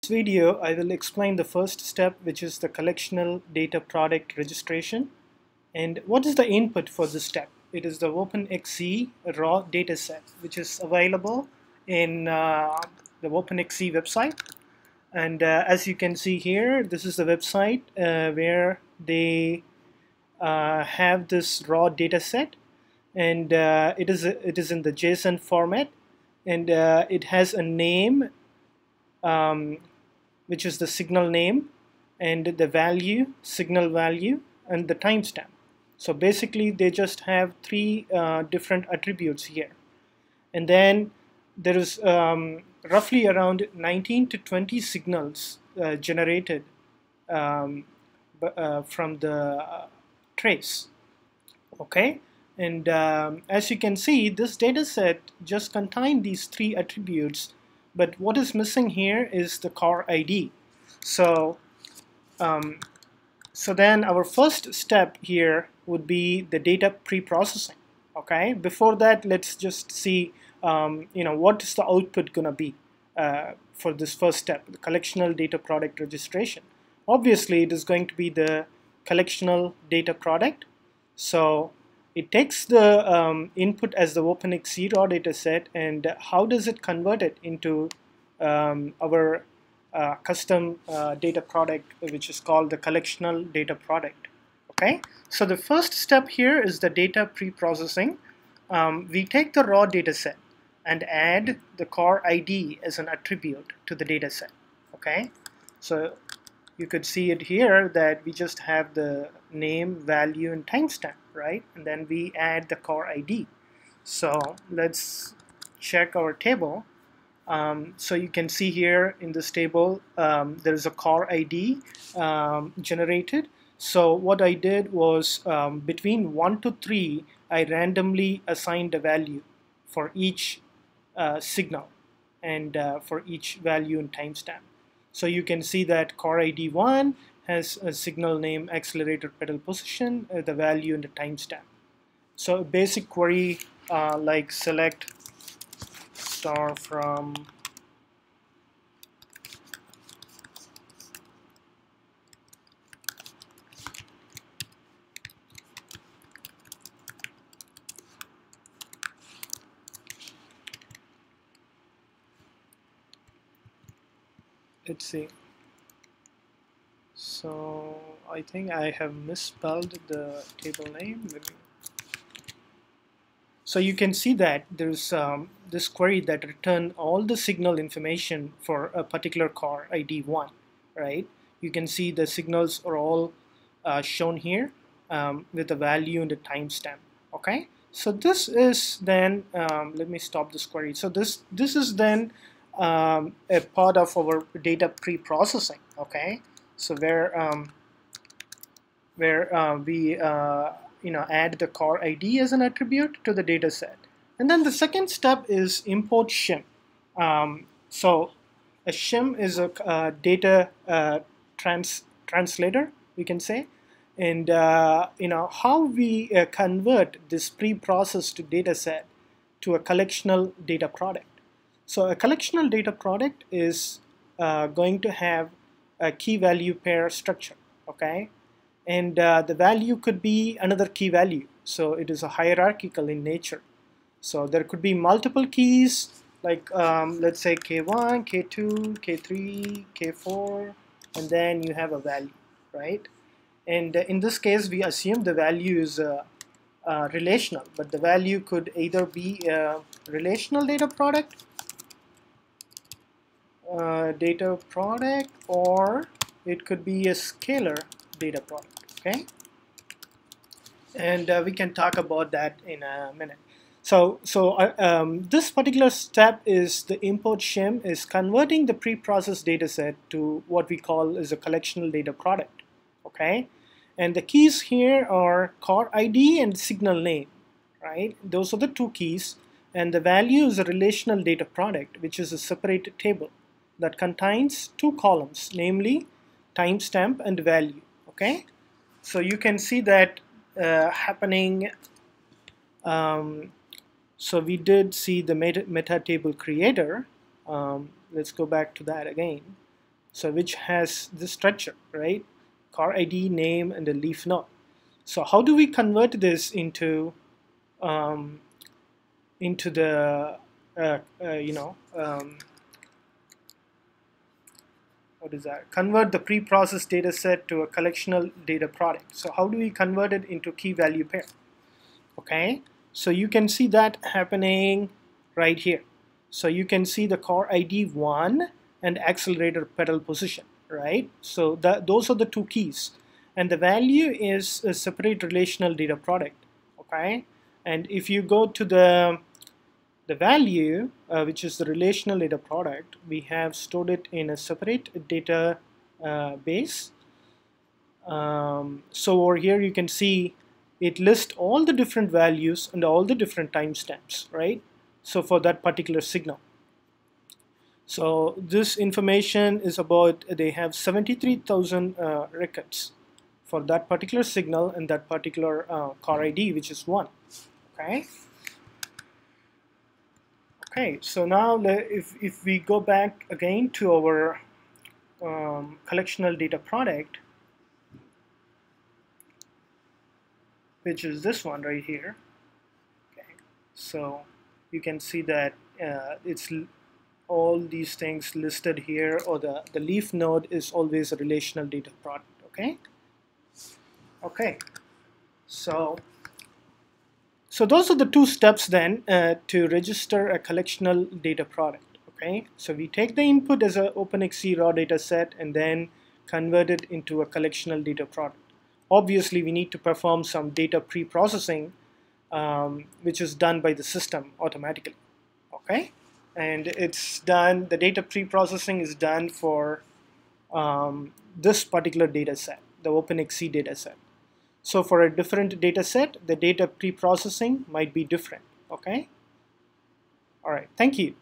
video, I will explain the first step, which is the collectional data product registration. And what is the input for this step? It is the OpenXC raw dataset, which is available in the OpenXC website. And as you can see here, this is the website where they have this raw dataset, and it is in the JSON format, and it has a name, which is the signal name, and the value, signal value, and the timestamp. So basically they just have three different attributes here. And then there is roughly around 19 to 20 signals generated from the trace. Okay, and as you can see, this data set just contains these three attributes, but what is missing here is the car ID. So then our first step here would be the data pre-processing. Okay, before that, let's just see what is the output gonna be for this first step, the collectional data product registration. Obviously it is going to be the collectional data product. So it takes the input as the OpenXC raw data set, and how does it convert it into our custom data product, which is called the collectional data product. Okay, so the first step here is the data pre-processing. We take the raw data set and add the car ID as an attribute to the data set. Okay, so you could see it here that we just have the name, value, and timestamp, right? And then we add the car ID. So let's check our table. So you can see here in this table there is a car ID generated. So what I did was between 1 to 3 I randomly assigned a value for each signal and for each value and timestamp. So you can see that car ID 1 has a signal name, accelerator pedal position, the value, and the timestamp. So a basic query like select star from let's see. So I think I have misspelled the table name. So you can see that there's this query that return all the signal information for a particular car ID 1, right? You can see the signals are all shown here with the value and the timestamp. Okay, so this is then let me stop this query. So this is then a part of our data pre-processing. Okay, so where we add the car ID as an attribute to the data set. And then the second step is import shim. So a shim is a data translator, we can say. And how we convert this pre-processed data set to a collectional data product. So a collectional data product is going to have a key value pair structure. Okay, and the value could be another key value. So it is a hierarchical in nature. So there could be multiple keys, like let's say K1, K2, K3, K4, and then you have a value, right? And in this case, we assume the value is relational, but the value could either be a relational data product, or it could be a scalar data product. Okay, and we can talk about that in a minute. So this particular step is the import shim is converting the pre-processed data set to what we call is a collectional data product. Okay, and the keys here are car ID and signal name, right? Those are the two keys, and the value is a relational data product, which is a separate table that contains two columns, namely timestamp and value. Okay, so you can see that happening. So we did see the meta table creator. Let's go back to that again. so which has the structure, right? Car ID, name, and a leaf node. So how do we convert this into the what is that? Convert the pre-processed data set to a collectional data product. So how do we convert it into key value pair? Okay, so you can see that happening right here. So you can see the car ID 1 and accelerator pedal position, right? So those are the two keys, and the value is a separate relational data product. Okay, and if you go to the value, which is the relational data product, we have stored it in a separate data base. So over here you can see it lists all the different values and all the different timestamps, right? So for that particular signal. So this information is about, they have 73,000 records for that particular signal and that particular car ID, which is 1. Okay. Okay, so now if we go back again to our collectional data product, which is this one right here. Okay, so you can see that it's all these things listed here, or the leaf node is always a relational data product. Okay. Okay, so those are the two steps then to register a collectional data product. Okay, so we take the input as an OpenXC raw data set and then convert it into a collectional data product. Obviously, we need to perform some data pre-processing, which is done by the system automatically. Okay, and it's done. The data pre-processing is done for this particular data set, the OpenXC data set. So for a different data set, the data pre-processing might be different. Okay. All right. Thank you.